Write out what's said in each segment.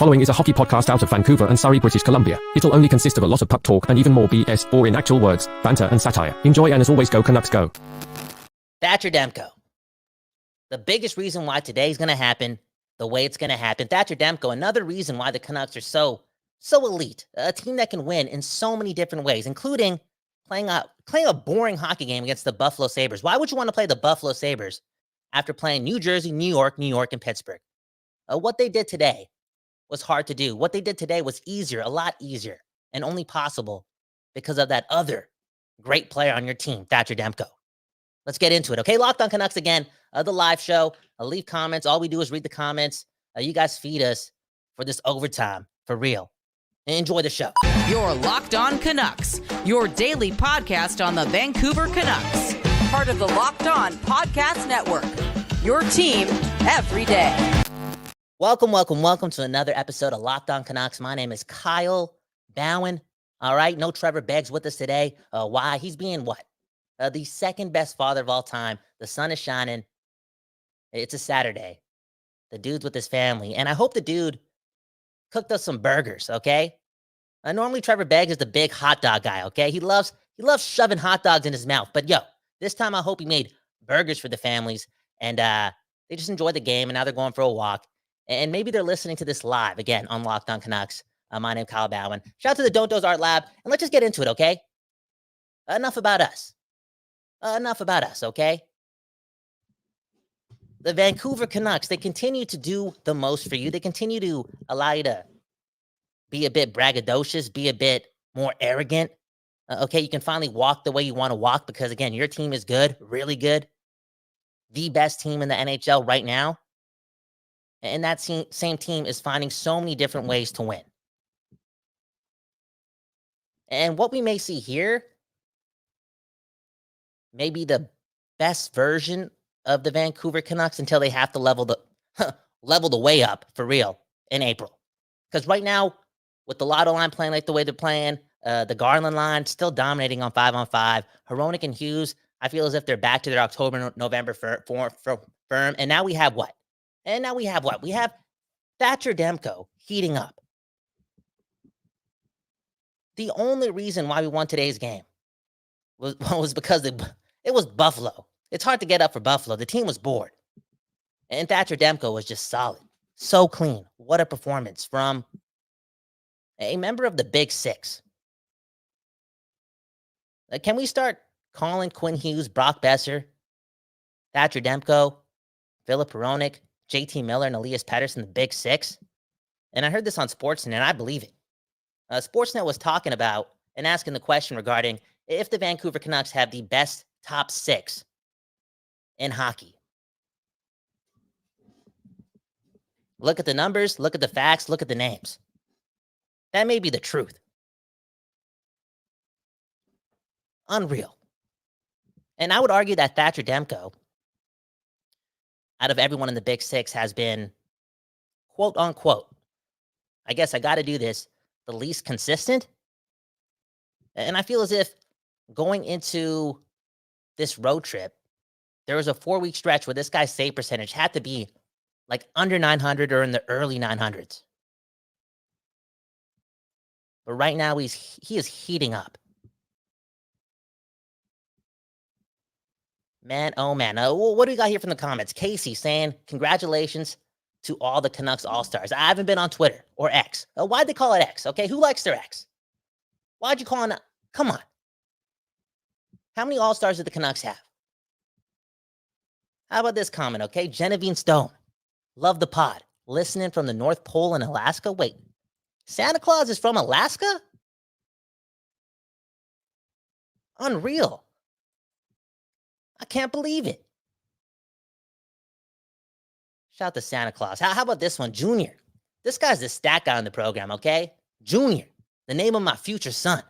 following is a hockey podcast out of Vancouver and Surrey, British Columbia. It'll only consist of a lot of puck talk and even more BS, or in actual words, banter and satire. Enjoy, and as always, go Canucks go. Thatcher Demko. The biggest reason why today's going to happen the way it's going to happen. Thatcher Demko, another reason why the Canucks are so elite. A team that can win in so many different ways, including playing a boring hockey game against the Buffalo Sabres. Why would you want to play the Buffalo Sabres after playing New Jersey, New York, and Pittsburgh? What they did today was hard to do. What they did today was easier, a lot easier, and only possible because of that other great player on your team, Thatcher Demko. Let's get into it, okay? Locked on Canucks again, the live show. Leave comments. All we do is read the comments. You guys feed us for this overtime, for real. Enjoy the show. You're Locked On Canucks, your daily podcast on the Vancouver Canucks. Part of the Locked On Podcast Network, your team every day. Welcome to another episode of Locked On Canucks. My name is Kyle Bowen. All right, no Trevor Beggs with us today. Why? He's being what? The second best father of all time. The sun is shining. It's a Saturday. The dude's with his family. And I hope the dude cooked us some burgers, okay? Normally Trevor Beggs is the big hot dog guy, okay? He loves shoving hot dogs in his mouth. But yo, this time I hope he made burgers for the families. And they just enjoyed the game. And now they're going for a walk. And maybe they're listening to this live, again, on Locked On Canucks. My name is Kyle Bowen. Shout out to the Don't Doze Art Lab. And let's just get into it, okay? Enough about us, okay? The Vancouver Canucks, they continue to do the most for you. They continue to allow you to be a bit braggadocious, be a bit more arrogant. Okay, you can finally walk the way you want to walk because, again, your team is good, really good. The best team in the NHL right now. And that same team is finding so many different ways to win. And what we may see here may be the best version of the Vancouver Canucks until they have to level the way up for real in April. Because right now, with the Lotto line playing like the way they're playing, the Garland line still dominating on 5-on-5, Hronek and Hughes, I feel as if they're back to their October, November firm. And now we have what? We have Thatcher Demko heating up. The only reason why we won today's game was because it was Buffalo. It's hard to get up for Buffalo. The team was bored. And Thatcher Demko was just solid. So clean. What a performance from a member of the Big Six. Can we start calling Quinn Hughes, Brock Besser, Thatcher Demko, Philip Hronek, JT Miller, and Elias Pettersson, the Big Six? And I heard this on Sportsnet, and I believe it. Sportsnet was talking about and asking the question regarding if the Vancouver Canucks have the best top six in hockey. Look at the numbers, look at the facts, look at the names. That may be the truth. Unreal. And I would argue that Thatcher Demko, out of everyone in the Big Six, has been, quote unquote, I guess I got to do this, the least consistent. And I feel as if going into this road trip, there was a 4-week stretch where this guy's save percentage had to be like under 900 or in the early 900s. But right now, he is heating up. Man, oh man. What do we got here from the comments? Casey saying, congratulations to all the Canucks Allstars. I haven't been on Twitter or X. Why'd they call it X? Okay, who likes their X? Why'd you call it? Come on. How many All-Stars did the Canucks have? How about this comment, okay? Genevieve Stone. Love the pod. Listening from the North Pole in Alaska. Wait, Santa Claus is from Alaska? Unreal. I can't believe it. Shout out to Santa Claus. How about this one? Junior. This guy's the stat guy on the program, okay? Junior. The name of my future son.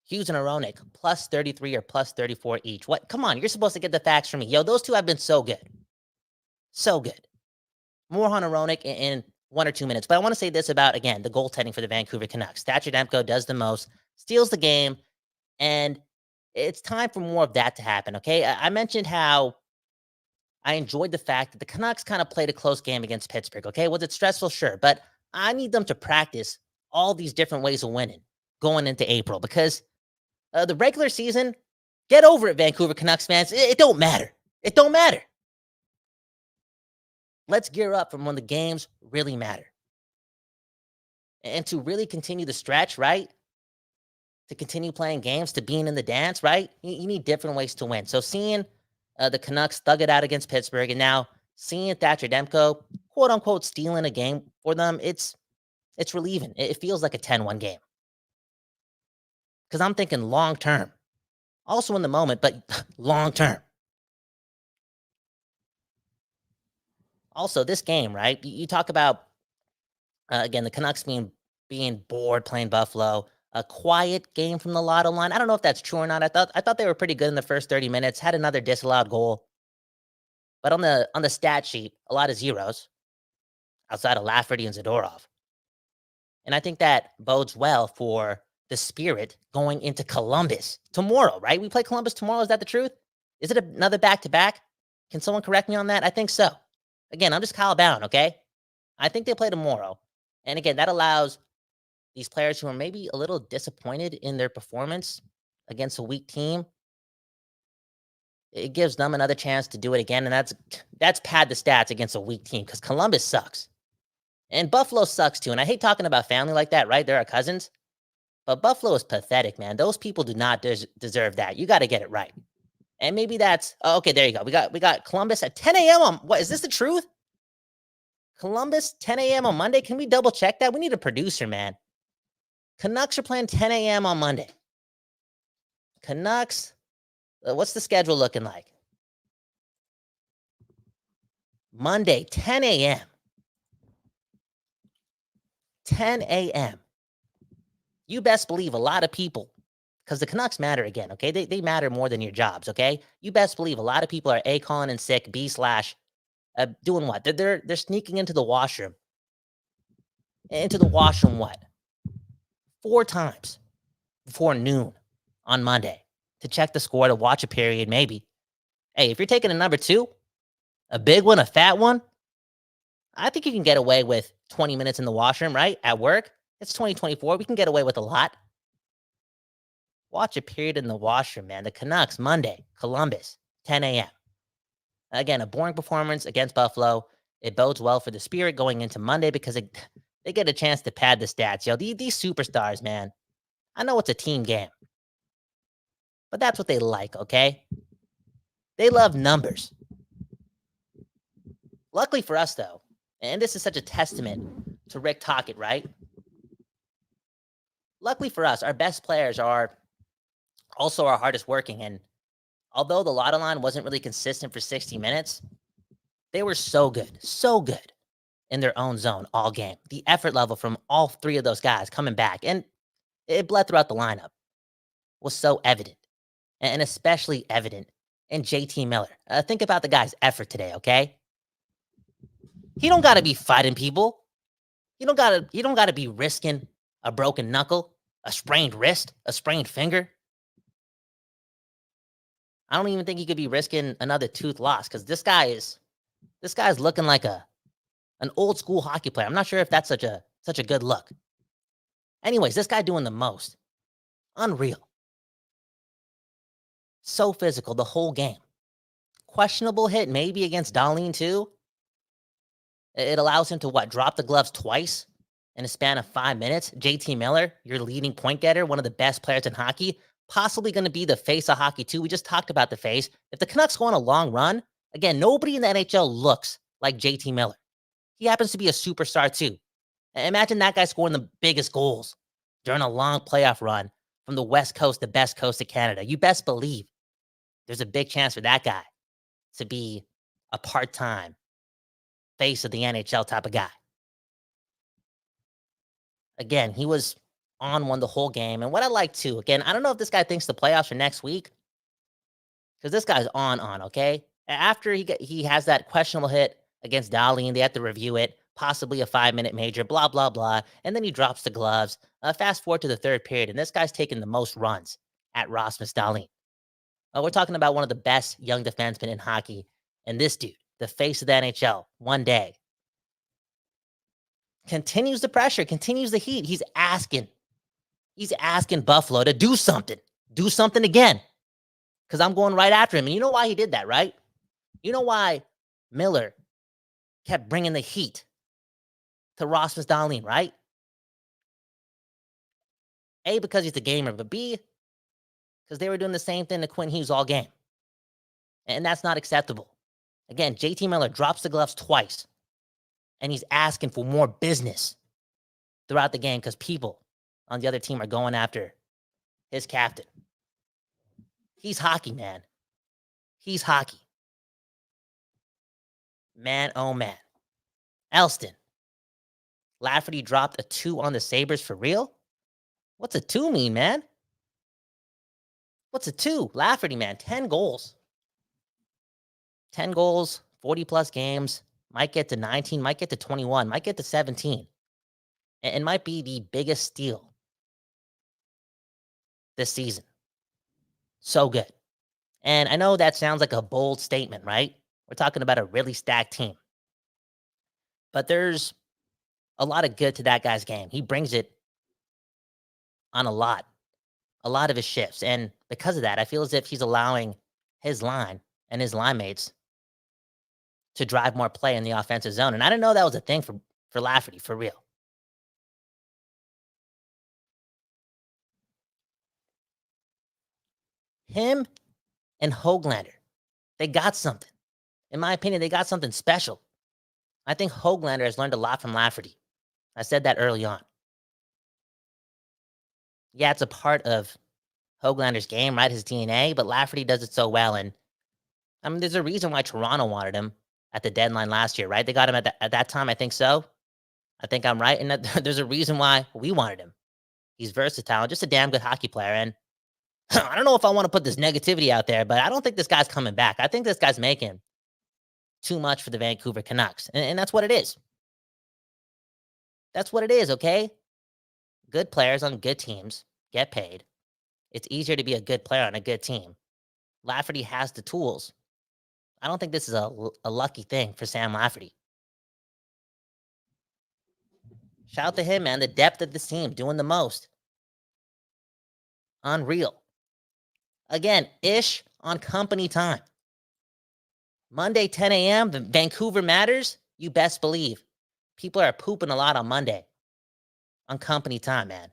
Hughes and Hronek, plus 33 or plus 34 each. What? Come on, you're supposed to get the facts from me. Yo, those two have been so good. So good. More on Hronek in 1 or 2 minutes. But I want to say this about, again, the goaltending for the Vancouver Canucks. Thatcher Demko does the most, steals the game, and it's time for more of that to happen, okay? I mentioned how I enjoyed the fact that the Canucks kind of played a close game against Pittsburgh, okay? Was it stressful? Sure. But I need them to practice all these different ways of winning going into April because the regular season, get over it, Vancouver Canucks fans. It don't matter. It don't matter. Let's gear up for when the games really matter. And to really continue the stretch, right? To continue playing games, to being in the dance, right? You need different ways to win. So seeing the Canucks thug it out against Pittsburgh and now seeing Thatcher Demko, quote unquote, stealing a game for them, it's relieving. It feels like a 10-1 game. Because I'm thinking long term. Also in the moment, but long term. Also, this game, right? You talk about, again, the Canucks being bored playing Buffalo. A quiet game from the lotto line. I don't know if that's true or not. I thought they were pretty good in the first 30 minutes. Had another disallowed goal. But on the stat sheet, a lot of zeros outside of Lafferty and Zadorov. And I think that bodes well for the Spirit going into Columbus tomorrow, right? We play Columbus tomorrow. Is that the truth? Is it another back-to-back? Can someone correct me on that? I think so. Again, I'm just Kyle Bound, okay? I think they play tomorrow. And again, that allows these players who are maybe a little disappointed in their performance against a weak team, it gives them another chance to do it again. And that's pad the stats against a weak team because Columbus sucks. And Buffalo sucks too. And I hate talking about family like that, right? They're our cousins. But Buffalo is pathetic, man. Those people do not deserve that. You got to get it right. And maybe that's, okay, there you go. We got Columbus at 10 a.m. on, what, is this the truth? Columbus, 10 a.m. on Monday? Can we double check that? We need a producer, man. Canucks are playing 10 a.m. on Monday. Canucks, what's the schedule looking like? Monday, 10 a.m. 10 a.m. You best believe a lot of people, because the Canucks matter again, okay? They matter more than your jobs, okay? You best believe a lot of people are A, calling in sick, B / doing what? They're sneaking into the washroom. Into the washroom what? 4 times before noon on Monday to check the score, to watch a period, maybe. Hey, if you're taking a number 2, a big one, a fat one, I think you can get away with 20 minutes in the washroom, right? At work. It's 2024. We can get away with a lot. Watch a period in the washroom, man. The Canucks, Monday, Columbus, 10 a.m. Again, a boring performance against Buffalo. It bodes well for the Spirit going into Monday because they get a chance to pad the stats. Yo, these superstars, man. I know it's a team game. But that's what they like, okay? They love numbers. Luckily for us, though, and this is such a testament to Rick Tocchet, right? Luckily for us, our best players are also our hardest working. And although the lotto line wasn't really consistent for 60 minutes, they were so good in their own zone all game. The effort level from all 3 of those guys coming back, and it bled throughout the lineup, was so evident. And especially evident in JT Miller. Think about the guy's effort today, okay? He don't got to be fighting people. You don't got to be risking a broken knuckle, a sprained wrist, a sprained finger. I don't even think he could be risking another tooth loss because this guy's looking like an old school hockey player. I'm not sure if that's such a good look. Anyways, this guy doing the most. Unreal. So physical the whole game. Questionable hit maybe against Dahlin too. It allows him to drop the gloves twice in a span of 5 minutes. JT Miller, your leading point getter, one of the best players in hockey, possibly going to be the face of hockey too. We just talked about the face. If the Canucks go on a long run, again, nobody in the NHL looks like JT Miller. He happens to be a superstar too. Imagine that guy scoring the biggest goals during a long playoff run from the West Coast, the best coast of Canada. You best believe there's a big chance for that guy to be a part-time face of the NHL type of guy. Again, he was on one the whole game. And what I like too, again, I don't know if this guy thinks the playoffs are next week, because this guy's on, okay? After he has that questionable hit against Dahlin, they have to review it, possibly a 5-minute major, blah, blah, blah. And then he drops the gloves. Fast forward to the 3rd period, and this guy's taking the most runs at Rasmus Dahlin. We're talking about one of the best young defensemen in hockey. And this dude, the face of the NHL, one day, continues the pressure, continues the heat. He's asking Buffalo to do something again, because I'm going right after him. And you know why he did that, right? You know why Miller kept bringing the heat to Rasmus Dahlin, right? A, because he's a gamer, but B, because they were doing the same thing to Quinn Hughes all game. And that's not acceptable. Again, JT Miller drops the gloves twice, and he's asking for more business throughout the game because people on the other team are going after his captain. He's hockey, man. He's hockey. Man, oh man. Elston. Lafferty dropped a 2 on the Sabres for real? What's a 2 mean, man? What's a 2? Lafferty, man, 10 goals. 10 goals, 40-plus games. Might get to 19, might get to 21, might get to 17. And might be the biggest steal this season. So good. And I know that sounds like a bold statement, right? We're talking about a really stacked team. But there's a lot of good to that guy's game. He brings it on a lot of his shifts. And because of that, I feel as if he's allowing his line and his line mates to drive more play in the offensive zone. And I didn't know that was a thing for Lafferty, for real. Him and Höglander, they got something. In my opinion, they got something special. I think Höglander has learned a lot from Lafferty. I said that early on. Yeah, it's a part of Höglander's game, right? His DNA, but Lafferty does it so well. And I mean, there's a reason why Toronto wanted him at the deadline last year, right? They got him at that time. I think so. I think I'm right. And there's a reason why we wanted him. He's versatile, just a damn good hockey player. And I don't know if I want to put this negativity out there, but I don't think this guy's coming back. I think this guy's making too much for the Vancouver Canucks. And that's what it is. That's what it is, okay? Good players on good teams get paid. It's easier to be a good player on a good team. Lafferty has the tools. I don't think this is a lucky thing for Sam Lafferty. Shout out to him, man. The depth of this team, doing the most. Unreal. Again, ish on company time. Monday, 10 a.m., the Vancouver matters. You best believe. People are pooping a lot on Monday. On company time, man.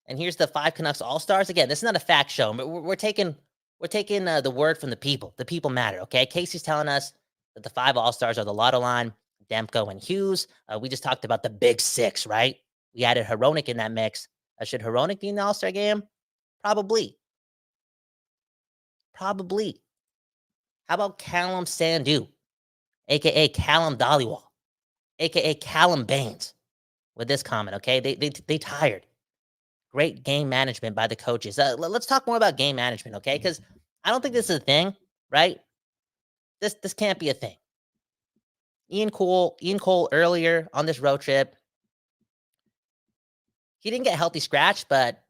And here's the 5 Canucks All-Stars. Again, this is not a fact show. We're taking the word from the people. The people matter, okay? Casey's telling us that the 5 All-Stars are the Lotto line, Demko and Hughes. We just talked about the big 6, right? We added Hronek in that mix. Should Hronek be in the All-Star game? Probably. Probably. How about Callum Sandu, a.k.a. Callum Dhaliwal, a.k.a. Callum Baines, with this comment, okay? They tired. Great game management by the coaches. Let's talk more about game management, okay? Because I don't think this is a thing, right? This can't be a thing. Ian Cole earlier on this road trip, he didn't get healthy scratch, but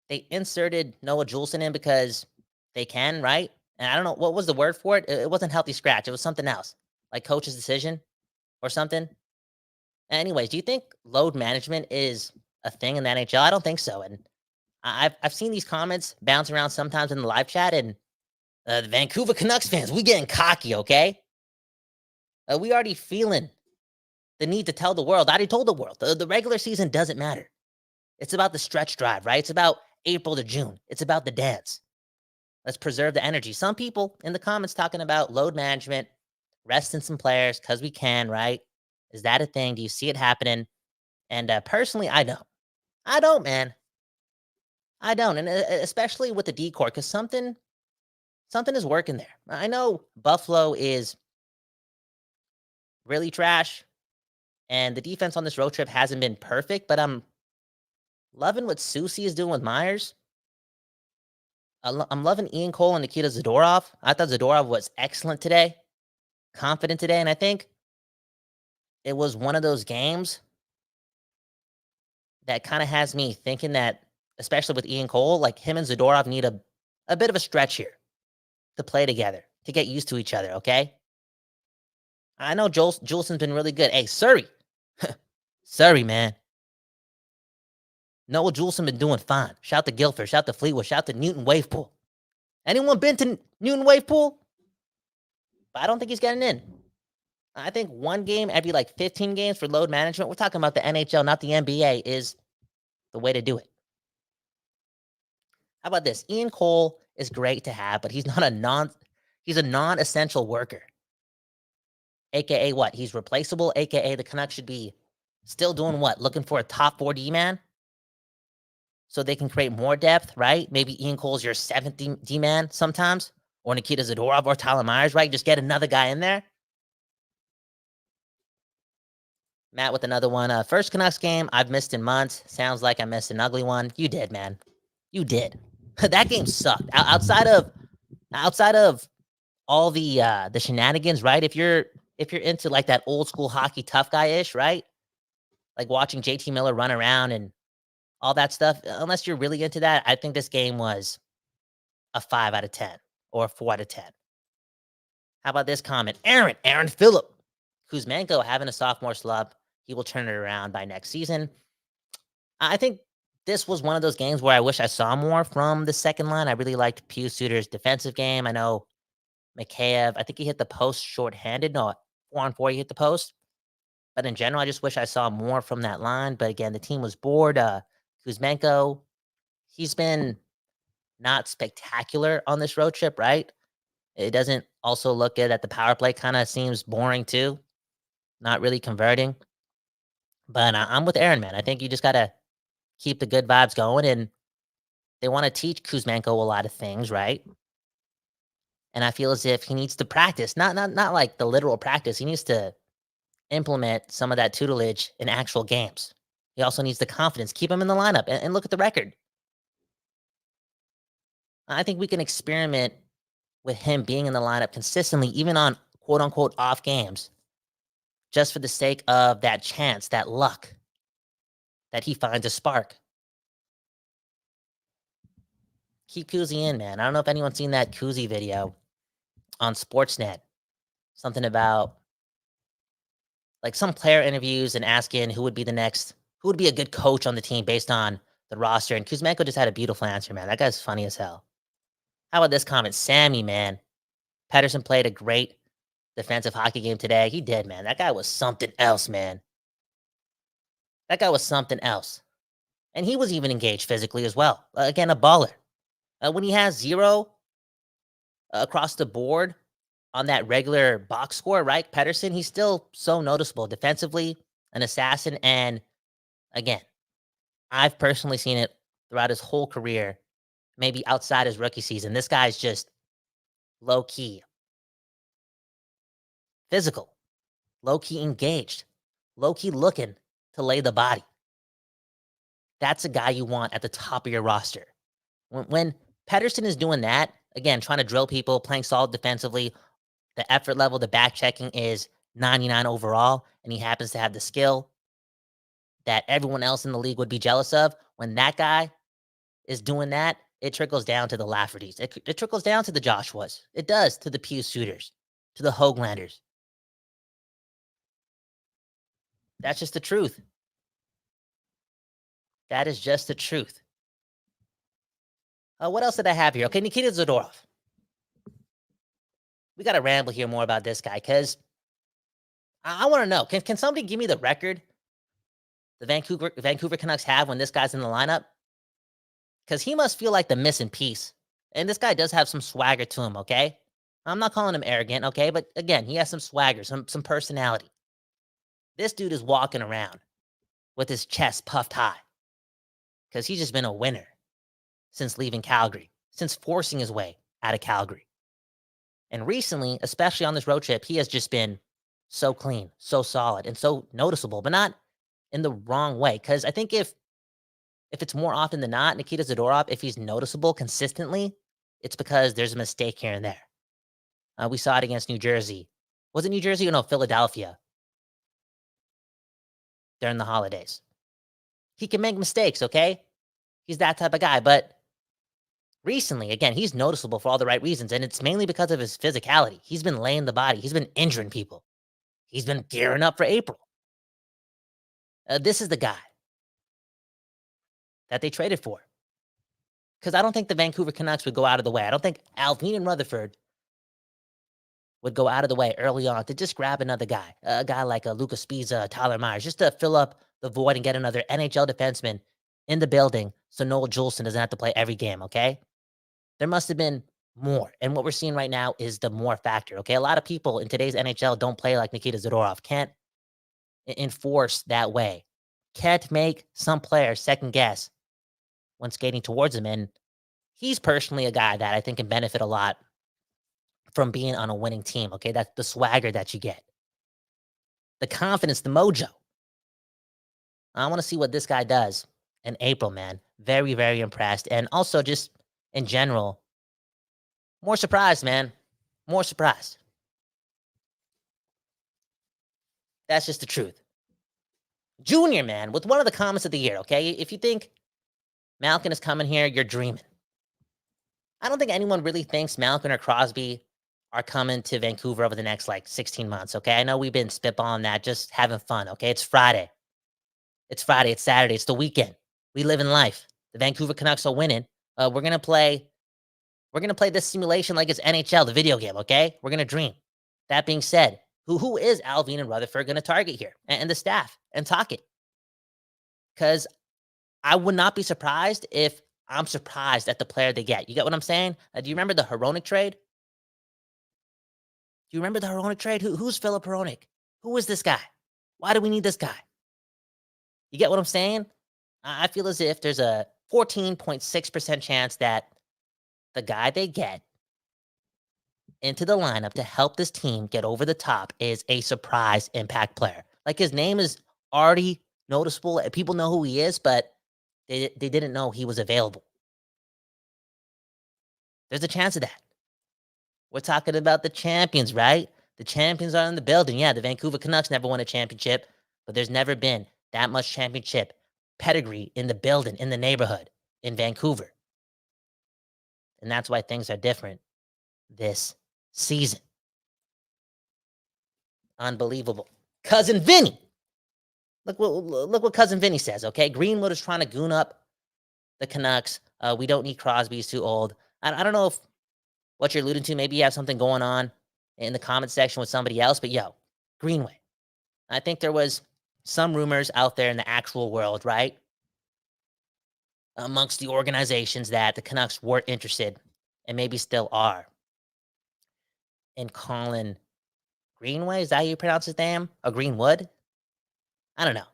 they inserted Noah Juleson in because they can, right? And I don't know, what was the word for it? It wasn't healthy scratch. It was something else, like coach's decision or something. Anyways, do you think load management is a thing in the NHL? I don't think so. And I've seen these comments bounce around sometimes in the live chat, and the Vancouver Canucks fans, we getting cocky, okay? We already feeling the need to tell the world. I already told the world, the regular season doesn't matter. It's about the stretch drive, right? It's about April to June. It's about the dance. Let's preserve the energy. Some people in the comments talking about load management, resting some players because we can, right? Is that a thing? Do you see it happening? And personally, I don't. I don't, man. I don't. And especially with the decor, because something is working there. I know Buffalo is really trash, and the defense on this road trip hasn't been perfect, but I'm loving what Susie is doing with Myers. I'm loving Ian Cole and Nikita Zadorov. I thought Zadorov was excellent today, confident today, and I think it was one of those games that kind of has me thinking that, especially with Ian Cole, like him and Zadorov need a bit of a stretch here to play together, to get used to each other, okay? I know Juleson's been really good. Hey, Surrey, Sorry, man. Noah Juleson been doing fine. Shout to Guilford. Shout to Fleetwood. Shout to Newton Wavepool. Anyone been to Newton Wavepool? But I don't think he's getting in. I think one game every 15 games for load management. We're talking about the NHL, not the NBA, is the way to do it. How about this? Ian Cole is great to have, but he's not he's a non-essential worker. AKA what? He's replaceable, AKA the Canucks should be still doing what? Looking for a top 4 D-man? So they can create more depth, right? Maybe Ian Cole's your 7th D-man sometimes, or Nikita Zadorov or Tyler Myers, right? Just get another guy in there. Matt with another one. First Canucks game I've missed in months. Sounds like I missed an ugly one. You did, man. You did. That game sucked. Outside of all the shenanigans, right? If you're into that old school hockey tough guy-ish, right? Like watching JT Miller run around and all that stuff, unless you're really into that, I think this game was a 5 out of 10 or a 4 out of 10. How about this comment? Aaron Phillip. Kuzmenko having a sophomore slump. He will turn it around by next season. I think this was one of those games where I wish I saw more from the second line. I really liked Pius Suter's defensive game. I know Mikheyev, I think he hit the post shorthanded. No, 4-on-4 he hit the post. But in general, I just wish I saw more from that line. But again, the team was bored. Kuzmenko, he's been not spectacular on this road trip, right? It doesn't also look good at the power play. Kind of seems boring too. Not really converting. But I'm with Aaron, man. I think you just got to keep the good vibes going. And they want to teach Kuzmenko a lot of things, right? And I feel as if he needs to practice. Not like the literal practice. He needs to implement some of that tutelage in actual games. He also needs the confidence. Keep him in the lineup and look at the record. I think we can experiment with him being in the lineup consistently, even on quote-unquote off games, just for the sake of that chance, that luck, that he finds a spark. Keep Kuzi in, man. I don't know if anyone's seen that Kuzi video on Sportsnet. Something about some player interviews and asking who would be a good coach on the team based on the roster. And Kuzmenko just had a beautiful answer, man. That guy's funny as hell. How about this comment? Sammy, man. Pettersson played a great defensive hockey game today. He did, man. That guy was something else, man. That guy was something else. And he was even engaged physically as well. Again, a baller. When he has 0 across the board on that regular box score, right? Pettersson, he's still so noticeable defensively, an assassin. And again, I've personally seen it throughout his whole career, maybe outside his rookie season. This guy's just low-key physical, low-key engaged, low-key looking to lay the body. That's a guy you want at the top of your roster. When Pettersson is doing that, again, trying to drill people, playing solid defensively, the effort level, the back checking is 99 overall, and he happens to have the skill that everyone else in the league would be jealous of. When that guy is doing that, it trickles down to the Laffertys. It trickles down to the Joshuas. It does to the Pius Suters, to the Hoaglanders. That's just the truth. That is just the truth. What else did I have here? Okay, Nikita Zadorov. We got to ramble here more about this guy because I want to know, can somebody give me the record the Vancouver Canucks have when this guy's in the lineup? Because he must feel like the missing piece. And this guy does have some swagger to him, okay? I'm not calling him arrogant, okay? But again, he has some swagger, some personality. This dude is walking around with his chest puffed high because he's just been a winner since leaving Calgary, since forcing his way out of Calgary. And recently, especially on this road trip, he has just been so clean, so solid, and so noticeable, but not in the wrong way. Because I think if it's more often than not, Nikita Zadorov, if he's noticeable consistently, it's because there's a mistake here and there. We saw it against New Jersey. Was it New Jersey or no, Philadelphia? During the holidays. He can make mistakes, okay? He's that type of guy. But recently, again, he's noticeable for all the right reasons, and it's mainly because of his physicality. He's been laying the body. He's been injuring people. He's been gearing up for April. This is the guy that they traded for. Because I don't think the Vancouver Canucks would go out of the way. I don't think Alvin Rutherford would go out of the way early on to just grab another guy, a guy like Lucas Spiza, Tyler Myers, just to fill up the void and get another NHL defenseman in the building so Noel Juleson doesn't have to play every game, okay? There must have been more. And what we're seeing right now is the more factor, okay? A lot of people in today's NHL don't play like Nikita Zadorov, can't enforce that way, can't make some players second guess when skating towards him. And he's personally a guy that I think can benefit a lot from being on a winning team, okay? That's the swagger that you get, the confidence, the mojo. I want to see what this guy does in April, man. Very, very impressed. And also just in general, more surprised, man. More surprised. That's just the truth. Junior, man, with one of the comments of the year, okay? If you think Malkin is coming here, you're dreaming. I don't think anyone really thinks Malkin or Crosby are coming to Vancouver over the next, 16 months, okay? I know we've been spitballing that, just having fun, okay? It's Friday. It's Saturday, it's the weekend. We live in life. The Vancouver Canucks are winning. We're gonna play this simulation like it's NHL, the video game, okay? We're gonna dream. That being said, who is Alvin and Rutherford gonna target here? And the staff, and talk it. Because I would not be surprised if I'm surprised at the player they get. You get what I'm saying? Do you remember the Hronek trade? Do you remember the Hronek trade? Who's Philip Hronek? Who is this guy? Why do we need this guy? You get what I'm saying? I feel as if there's a 14.6% chance that the guy they get into the lineup to help this team get over the top is a surprise impact player. Like, his name is already noticeable. People know who he is, but they didn't know he was available. There's a chance of that. We're talking about the champions, right? The champions are in the building. Yeah, the Vancouver Canucks never won a championship, but there's never been that much championship pedigree in the building, in the neighborhood, in Vancouver. And that's why things are different this season. Unbelievable. Cousin Vinny. Look what Cousin Vinny says, okay? Greenwood is trying to goon up the Canucks. We don't need Crosby. He's too old. I don't know if what you're alluding to, maybe you have something going on in the comment section with somebody else, but Greenway. I think there was some rumors out there in the actual world, right? Amongst the organizations that the Canucks were interested, and maybe still are, in Colin Greenway. Is that how you pronounce his name? Or Greenwood? I don't know.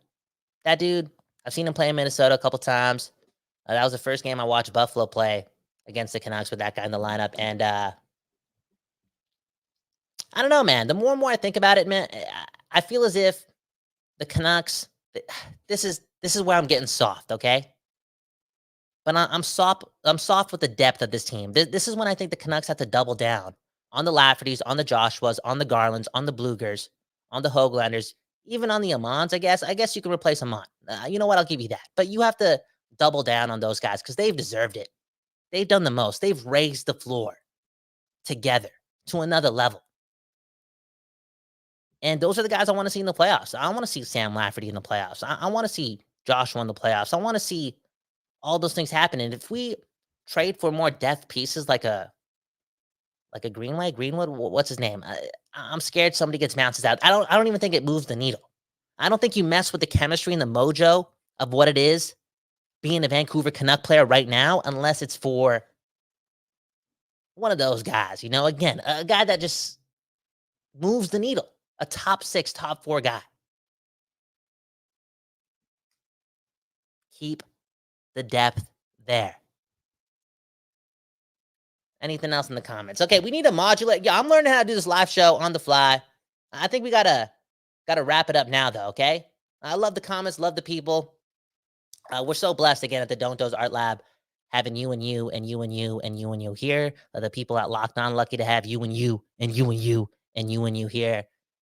That dude, I've seen him play in Minnesota a couple times. That was the first game I watched Buffalo play against the Canucks with that guy in the lineup. And I don't know, man. The more and more I think about it, man, I feel as if the Canucks, this is where I'm getting soft, okay? But I'm soft with the depth of this team. This is when I think the Canucks have to double down on the Laffertys, on the Joshuas, on the Garlands, on the Blugers, on the Hoaglanders, even on the Amons, I guess. I guess you can replace Amon. You know what? I'll give you that. But you have to double down on those guys because they've deserved it. They've done the most. They've raised the floor together to another level. And those are the guys I want to see in the playoffs. I want to see Sam Lafferty in the playoffs. I want to see Joshua in the playoffs. I want to see all those things happen. And if we trade for more depth pieces like a Greenwood, what's his name? I'm scared somebody gets bounces out. I don't even think it moves the needle. I don't think you mess with the chemistry and the mojo of what it is being a Vancouver Canuck player right now, unless it's for one of those guys, again, a guy that just moves the needle, a top 6, top 4 guy. Keep the depth there. Anything else in the comments? Okay, we need to modulate. Yeah, I'm learning how to do this live show on the fly. I think we gotta wrap it up now, though, okay? I love the comments, love the people. We're so blessed again at the Don't Doze Art Lab, having you and you and you and you and you and you here. The people at Locked On, lucky to have you and you and you and you and you and you here.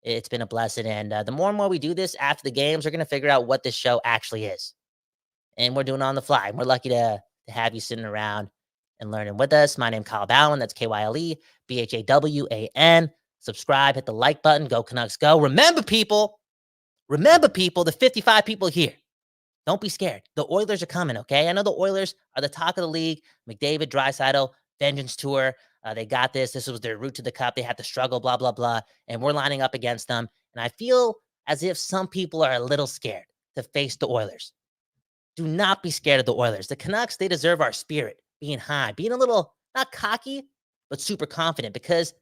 It's been a blessing. And the more and more we do this after the games, we're going to figure out what this show actually is. And we're doing it on the fly. And we're lucky to have you sitting around and learning with us. My name's Kyle Bhawan. That's Kyle Bhawan. Subscribe, hit the like button. Go Canucks, go. Remember, people, Remember, people, the 55 people here, don't be scared. The Oilers are coming, okay? I know the Oilers are the talk of the league. McDavid, Draisaitl, Vengeance Tour. They got this. This was their route to the cup. They had to struggle, blah, blah, blah. And we're lining up against them. And I feel as if some people are a little scared to face the Oilers. Do not be scared of the Oilers. The Canucks, they deserve our spirit, being high, being a little, not cocky, but super confident, because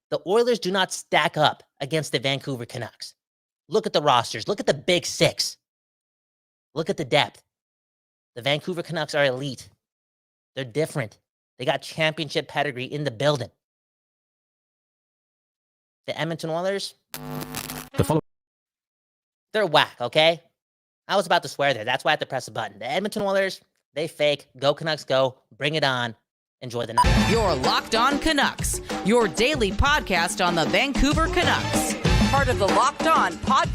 the Oilers do not stack up against the Vancouver Canucks. Look at the rosters. Look at the big six. Look at the depth. The Vancouver Canucks are elite. They're different. They got championship pedigree in the building. The Edmonton Oilers, they're whack, okay? I was about to swear there. That's why I had to press a button. The Edmonton Oilers, they fake. Go Canucks, go. Bring it on. Enjoy the night. You're Locked On Canucks, your daily podcast on the Vancouver Canucks. Part of the Locked On Podcast